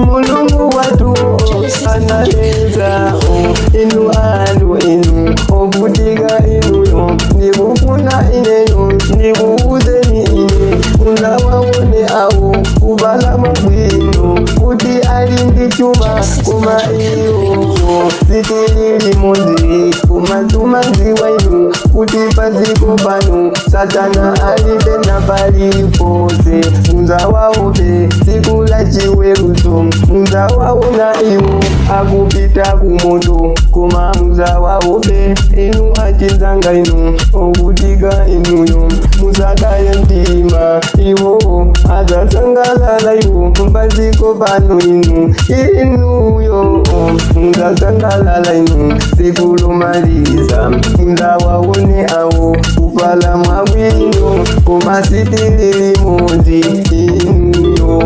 Mulungu watu anaweza inu anu inu okutika inuyo nikufuna ineyo nikuuzeni ine unawawone awo kubala mabwino kuti ali ndi chuma koma iyo sitilili mozi kumatuma ziwa inu kuti paziko pano satana alibe na palipose muzawaope siku la chiweruzo muzawaona iwo akupita kumoto koma muzawaope inu achizanga inu okutika inuyo muzakaye mtima iwo azasangalala iwo paziko pano inuyo muzasangalala inu siku lomaliza muzawaone awo kupala mwabwino koma sitilili mozi inuyo.